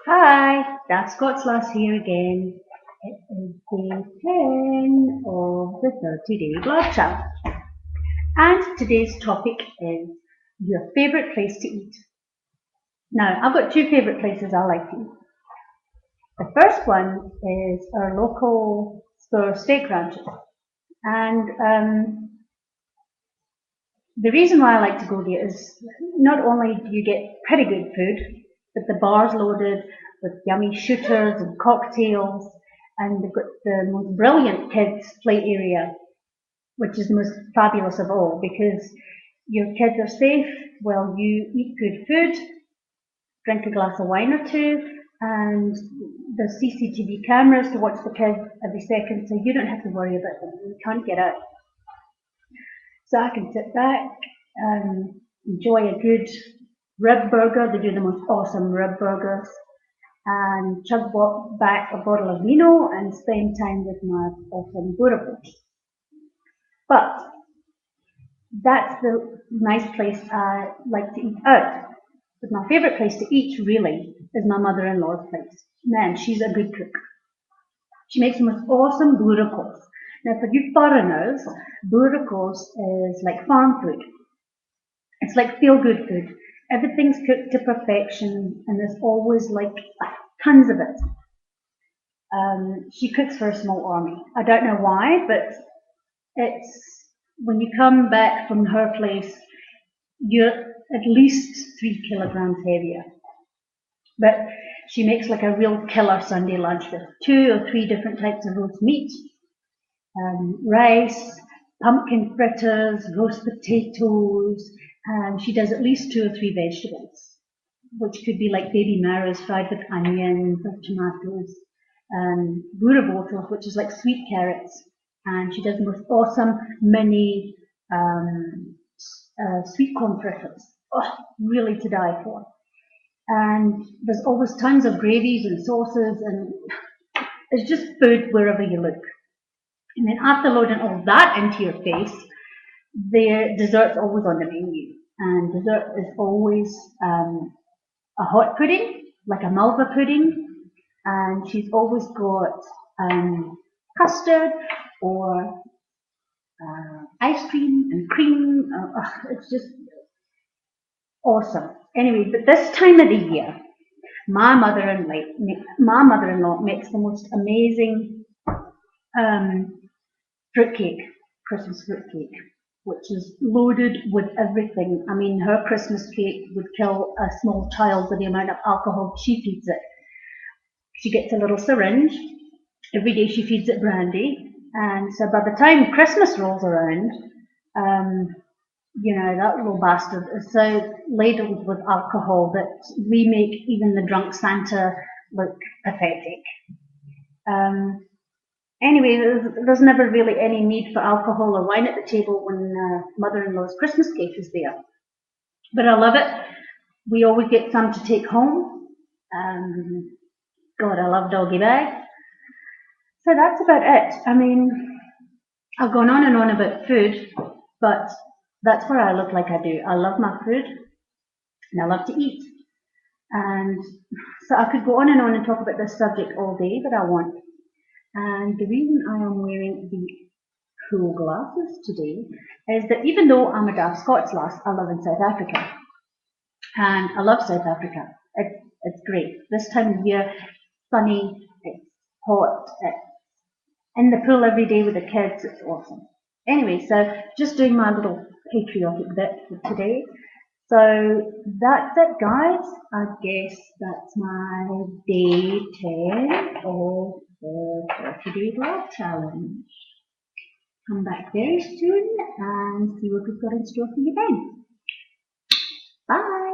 Hi, Daft Scots Lass here again. It is day 10 of the 30-day blog challenge. And today's topic is your favourite place to eat. Now, I've got two favourite places I like to eat. The first one is our local store steak ranches. And the reason why I like to go there is not only do you get pretty good food, but the bar's loaded with yummy shooters and cocktails, and they've got the most brilliant kids play area, which is the most fabulous of all because your kids are safe while you eat good food, drink a glass of wine or two, and there's CCTV cameras to watch the kids every second, so you don't have to worry about them. You can't get out. So I can sit back and enjoy a good rib burger. They do the most awesome rib burgers. And chug back a bottle of vino and spend time with my awesome burgers. But that's the nice place I like to eat out. But my favourite place to eat really is my mother-in-law's place. Man, she's a good cook. She makes the most awesome burgers. Now, for you foreigners, burgers is like farm food. It's like feel-good food. Everything's cooked to perfection, and there's always like tons of it. She cooks for a small army. I don't know why, but it's when you come back from her place, you're at least 3 kilograms heavier. But she makes like a real killer Sunday lunch with 2 or 3 different types of roast meat, rice, pumpkin fritters, roast potatoes, and she does at least 2 or 3 vegetables, which could be like baby marrows fried with onions or tomatoes, boerewors, which is like sweet carrots, and she does the most awesome mini sweet corn fritters. Oh, really to die for. And there's always tons of gravies and sauces, and it's just food wherever you look. And then after loading all that into your face, the dessert's always on the menu. And dessert is always a hot pudding, like a Malva pudding, and she's always got custard or ice cream and cream. It's just awesome. Anyway, but this time of the year, my mother-in-law makes the most amazing fruitcake, Christmas fruitcake, which is loaded with everything. I mean, her Christmas cake would kill a small child with the amount of alcohol she feeds it. She gets a little syringe. Every day she feeds it brandy. And so by the time Christmas rolls around, that little bastard is so ladled with alcohol that we make even the drunk Santa look pathetic. Anyway, there's never really any need for alcohol or wine at the table when mother-in-law's Christmas cake is there. But I love it. We always get some to take home. God, I love doggy bag. So that's about it. I mean, I've gone on and on about food, but that's where I look like I do. I love my food, and I love to eat. And so I could go on and talk about this subject all day, but I won't. And the reason I am wearing the cool glasses today is that even though I'm a Daft Scots Lass, I live in South Africa. And I love South Africa. It's great. This time of year, sunny, it's hot, it's in the pool every day with the kids, it's awesome. Anyway, so just doing my little patriotic bit for today. So that's it, guys. I guess that's my day 10 of the 30-day blog challenge. Come back very soon and see what we've got in store for you then. Bye.